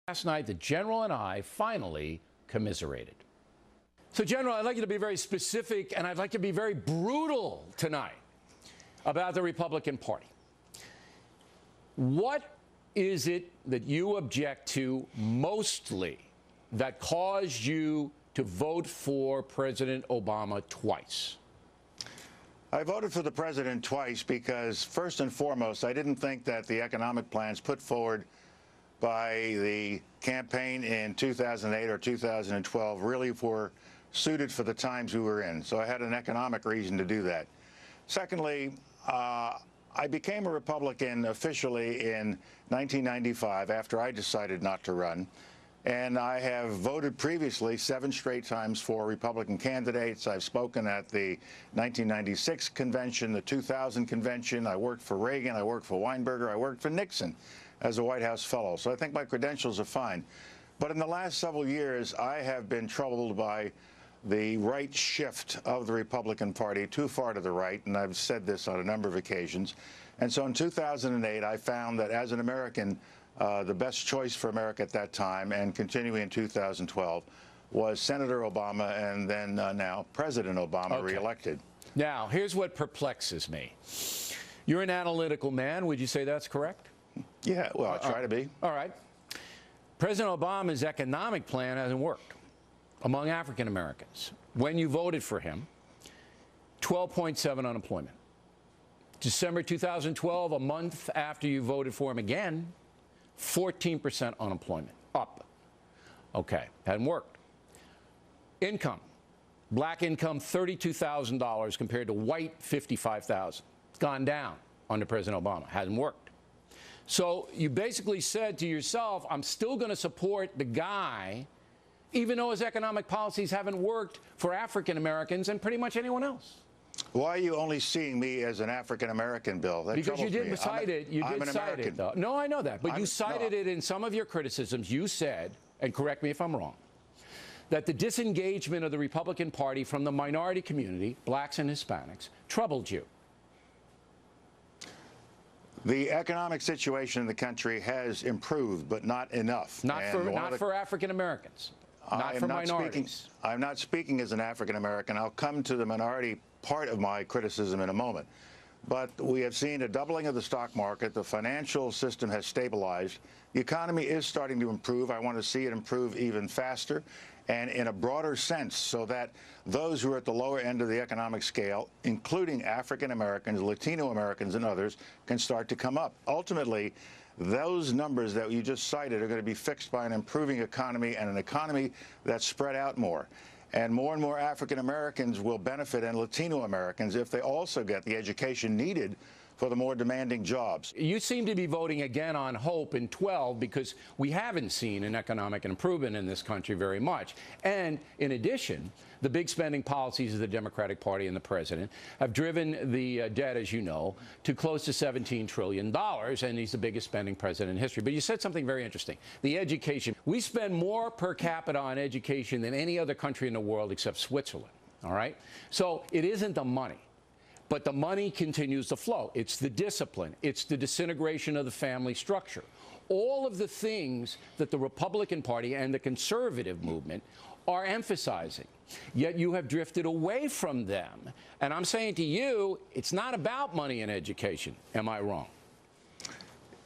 Last night, the General and I finally commiserated. So, General, I'd like you to be very specific, and I'd like to be very brutal tonight about the Republican Party. What is it that you object to mostly that caused you to vote for President Obama twice? I voted for the president twice because, first and foremost, I didn't think that the economic plans put forward by the campaign in 2008 or 2012 really were suited for the times we were in. So I had an economic reason to do that. Secondly, I became a Republican officially in 1995 after I decided not to run. And I have voted previously 7 straight times for Republican candidates. I've spoken at the 1996 convention, the 2000 convention. I worked for Reagan. I worked for Weinberger. I worked for Nixon as a White House fellow. So I think my credentials are fine. But in the last several years, I have been troubled by the right shift of the Republican Party too far to the right, and I've said this on a number of occasions. And so in 2008, I found that as an American, the best choice for America at that time, and continuing in 2012, was Senator Obama and then now President Obama reelected. Now, here's what perplexes me. You're an analytical man. Would you say that's correct? Yeah, well, I try to be. All right. President Obama's economic plan hasn't worked among African Americans. When you voted for him, 12.7 unemployment. December 2012, a month after you voted for him again, 14% unemployment, up. Okay, hadn't worked. Income, black income, $32,000 compared to white, $55,000. It's gone down under President Obama, hasn't worked. So you basically said to yourself, I'm still going to support the guy, even though his economic policies haven't worked for African Americans and pretty much anyone else. Why are you only seeing me as an African-American, Bill? That because you did me. cite it. You did cite it, though. No, I know that. But you cited it in some of your criticisms. You said, and correct me if I'm wrong, that the disengagement of the Republican Party from the minority community, blacks and Hispanics, troubled you. The economic situation in the country has improved, but not enough. Not for African Americans. Not for minorities. I'm not speaking as an African American. I'll come to the minority part of my criticism in a moment. But we have seen a doubling of the stock market. The financial system has stabilized. The economy is starting to improve. I want to see it improve even faster and in a broader sense so that those who are at the lower end of the economic scale, including African Americans, Latino Americans, and others, can start to come up. Ultimately, those numbers that you just cited are going to be fixed by an improving economy and an economy that's spread out more. And more African Americans will benefit, and Latino Americans, if they also get the education needed for the more demanding jobs. You seem to be voting again on hope in 12 because we haven't seen an economic improvement in this country very much. And in addition, the big spending policies of the Democratic Party and the president have driven the debt, as you know, to close to $17 trillion, and he's the biggest spending president in history. But you said something very interesting. The education. We spend more per capita on education than any other country in the world except Switzerland, all right? So it isn't the money. But the money continues to flow. It's the discipline. It's the disintegration of the family structure. All of the things that the Republican Party and the conservative movement are emphasizing. Yet you have drifted away from them. And I'm saying to you, it's not about money and education. Am I wrong?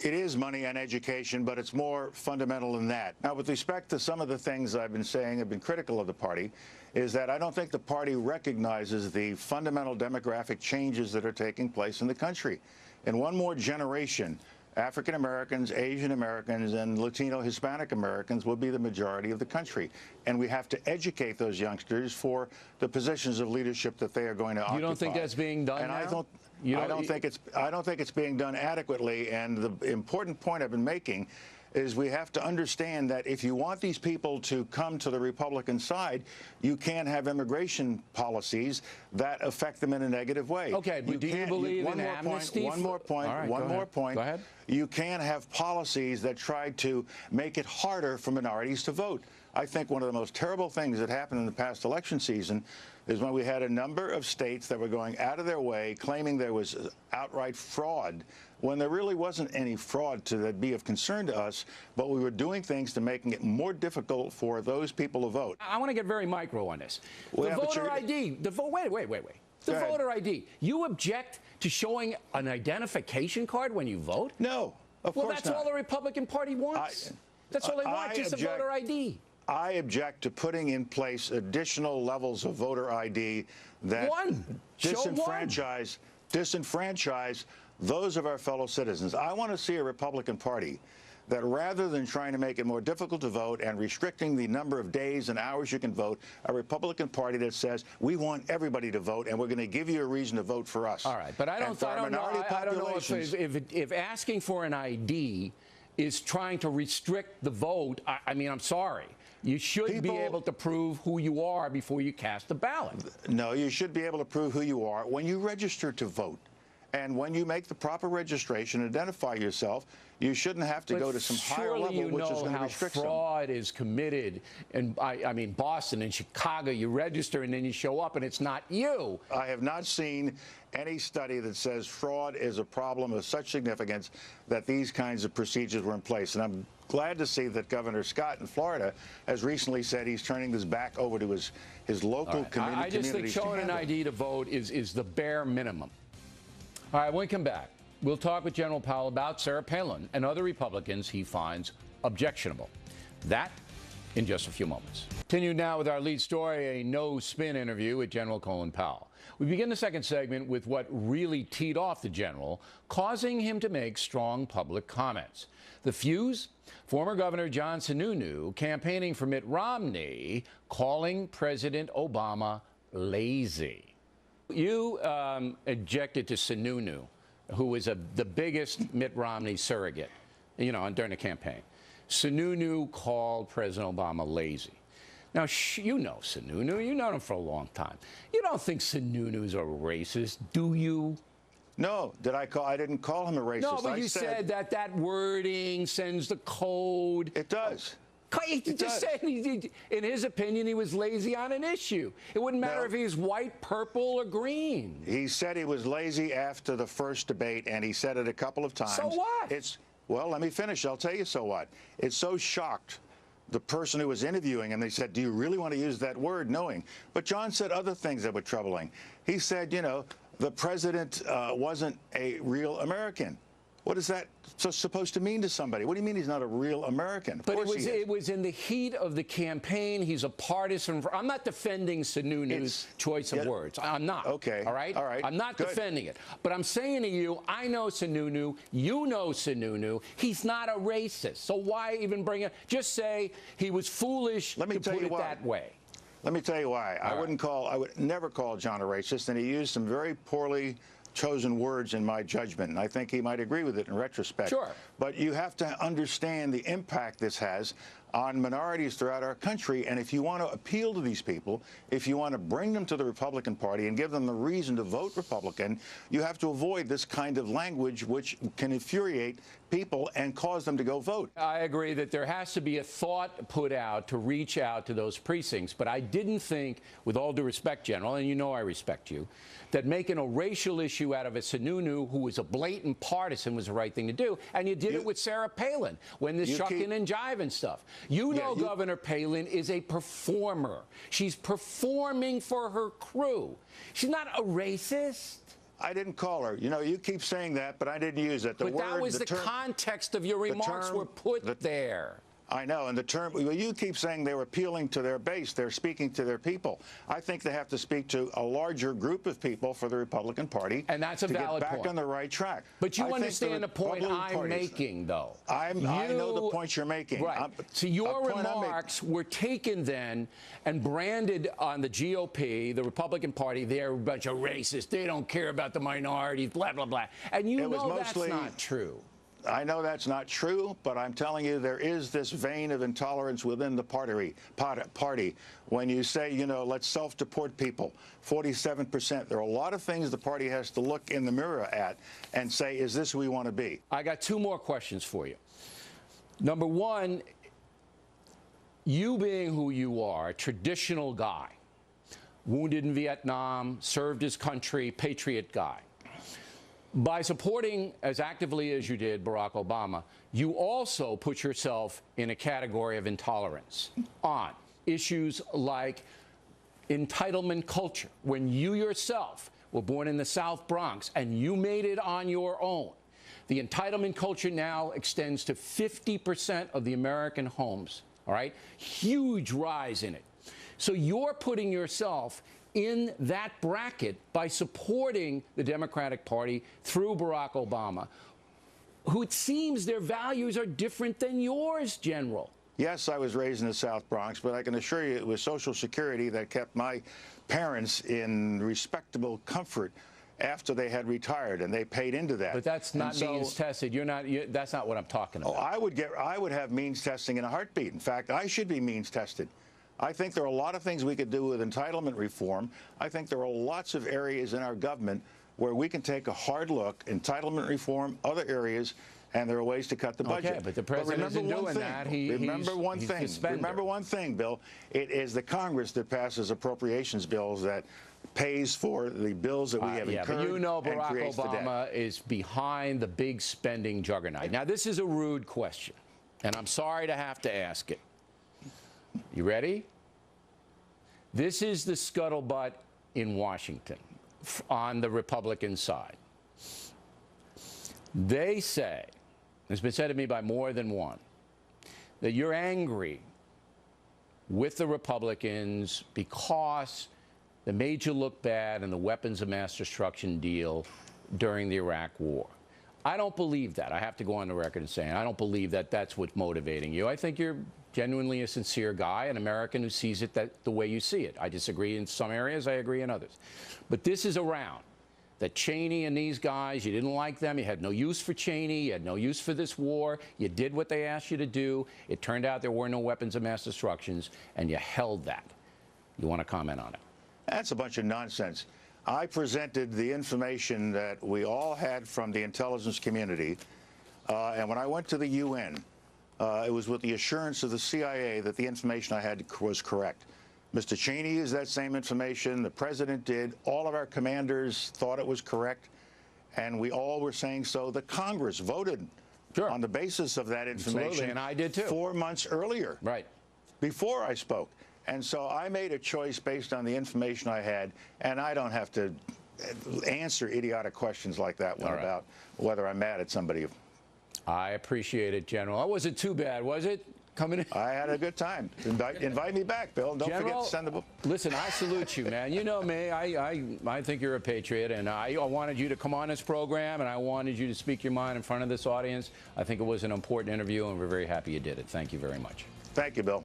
It is money and education, but it's more fundamental than that. Now, with respect to some of the things I've been saying, I've been critical of the party, is that I don't think the party recognizes the fundamental demographic changes that are taking place in the country. In one more generation, African Americans, Asian Americans, and Latino Hispanic Americans will be the majority of the country. And we have to educate those youngsters for the positions of leadership that they are going to occupy. You don't think that's being done now? I don't think it's being done adequately. And the important point I've been making is we have to understand that if you want these people to come to the Republican side, you can't have immigration policies that affect them in a negative way. Okay, but do you believe in amnesty? One more point. Go ahead. You can't have policies that try to make it harder for minorities to vote. I think one of the most terrible things that happened in the past election season is when we had a number of states that were going out of their way claiming there was outright fraud when there really wasn't any fraud that be of concern to us, but we were doing things to making it more difficult for those people to vote. I want to get very micro on this. Well, the voter ID, wait. The voter ID, you object to showing an identification card when you vote? No, of course not. Well, that's all the Republican Party wants. That's all they want, just a voter ID. I object to putting in place additional levels of voter ID that disenfranchise those of our fellow citizens. I want to see a Republican Party that, rather than trying to make it more difficult to vote and restricting the number of days and hours you can vote, a Republican Party that says, we want everybody to vote and we're going to give you a reason to vote for us. All right, but I don't know if asking for an ID is trying to restrict the vote. I mean, I'm sorry. You should be able to prove who you are before you cast a ballot. No, you should be able to prove who you are when you register to vote. And when you make the proper registration, identify yourself, you shouldn't have to go to some higher level, which is going to restrict some. Fraud is committed. And I mean, Boston and Chicago, you register and then you show up and it's not you. I have not seen any study that says fraud is a problem of such significance that these kinds of procedures were in place. And I'm glad to see that Governor Scott in Florida has recently said he's turning this back over to his local community. I just think showing an ID to vote is the bare minimum. All right, when we come back, we'll talk with General Powell about Sarah Palin and other Republicans he finds objectionable. That in just a few moments. Continue now with our lead story, a no-spin interview with General Colin Powell. We begin the second segment with what really teed off the general, causing him to make strong public comments. The fuse? Former Governor John Sununu campaigning for Mitt Romney, calling President Obama lazy. You objected to Sununu, who was the biggest Mitt Romney surrogate, during the campaign. Sununu called President Obama lazy. Now, you know Sununu. You've known him for a long time. You don't think Sununu's a racist, do you? No. I didn't call him a racist. No, but you said that wording sends the code. It does. He just said, in his opinion, he was lazy on an issue. It wouldn't matter if he was white, purple, or green. He said he was lazy after the first debate, and he said it a couple of times. So what? Well, let me finish. I'll tell you so what. It so shocked the person who was interviewing him. They said, do you really want to use that word, knowing? But John said other things that were troubling. He said, the president wasn't a real American. What is that supposed to mean to somebody? What do you mean he's not a real American? But it was in the heat of the campaign. He's a partisan. I'm not defending Sununu's choice of words. I'm not. Okay. All right? All right. I'm not defending it. But I'm saying to you, I know Sununu. You know Sununu. He's not a racist. So why even bring it? Just say he was foolish to put it that way. Let me tell you why. I would never call John a racist, and he used some very poorly chosen words in my judgment, and I think he might agree with it in retrospect. Sure. But you have to understand the impact this has on minorities throughout our country, and if you want to appeal to these people, if you want to bring them to the Republican Party and give them the reason to vote Republican, you have to avoid this kind of language which can infuriate people and cause them to go vote. I agree that there has to be a thought put out to reach out to those precincts, but I didn't think, with all due respect, General, and you know I respect you, that making a racial issue out of a Sununu who was a blatant partisan was the right thing to do, and you did it with Sarah Palin when the shucking and jiving stuff. Governor Palin is a performer. She's performing for her crew. She's not a racist. I didn't call her. You keep saying that, but I didn't use it. But that was the context of your remarks were put there. I know, and the term, you keep saying they were appealing to their base, they're speaking to their people. I think they have to speak to a larger group of people for the Republican Party. And that's a valid point. To get back on the right track. But you understand the point I'm making, though. I know the point you're making. Right. So your remarks were taken then and branded on the GOP, the Republican Party, they're a bunch of racists, they don't care about the minorities, blah, blah, blah. And you know that's not true. I know that's not true, but I'm telling you there is this vein of intolerance within the party. When you say, let's self-deport people, 47%. There are a lot of things the party has to look in the mirror at and say, is this who we want to be? I got two more questions for you. Number one, you being who you are, a traditional guy, wounded in Vietnam, served his country, patriot guy. By supporting as actively as you did Barack Obama, you also put yourself in a category of intolerance on issues like entitlement culture. When you yourself were born in the South Bronx and you made it on your own, the entitlement culture now extends to 50% of the American homes, all right? Huge rise in it. So you're putting yourself in that bracket by supporting the Democratic Party through Barack Obama, who it seems their values are different than yours, General. Yes, I was raised in the South Bronx, but I can assure you it was Social Security that kept my parents in respectable comfort after they had retired, and they paid into that. But that's not means tested. That's not what I'm talking about. Oh, I would have means testing in a heartbeat. In fact, I should be means tested. I think there are a lot of things we could do with entitlement reform. I think there are lots of areas in our government where we can take a hard look, entitlement reform, other areas, and there are ways to cut the budget. Okay, but the president isn't doing that. Remember one thing, Bill. It is the Congress that passes appropriations bills that pays for the bills that we have incurred. But you know and Barack Obama is behind the big spending juggernaut. Now, this is a rude question, and I'm sorry to have to ask it. You ready? This is the scuttlebutt in Washington on the Republican side. They say, it's been said to me by more than one, that you're angry with the Republicans because they made you look bad in the weapons of mass destruction deal during the Iraq War. I don't believe that. I have to go on the record and say I don't believe that that's what's motivating you. I think you're genuinely a sincere guy, an American who sees it the way you see it. I disagree in some areas, I agree in others. But this is around that Cheney and these guys, you didn't like them, you had no use for Cheney, you had no use for this war, you did what they asked you to do, it turned out there were no weapons of mass destruction, and you held that. You want to comment on it? That's a bunch of nonsense. I presented the information that we all had from the intelligence community, and when I went to the UN, it was with the assurance of the CIA that the information I had was correct. Mr. Cheney used that same information. The president did. All of our commanders thought it was correct, and we all were saying so. The Congress voted on the basis of that information. Absolutely, and I did too. 4 months earlier, right, before I spoke. And so I made a choice based on the information I had, and I don't have to answer idiotic questions like that one about whether I'm mad at somebody. I appreciate it, General. That wasn't too bad, was it? Coming in? I had a good time. Invite me back, Bill. Don't forget to send the book. Listen, I salute you, man. You know me. I think you're a patriot, and I wanted you to come on this program, and I wanted you to speak your mind in front of this audience. I think it was an important interview, and we're very happy you did it. Thank you very much. Thank you, Bill.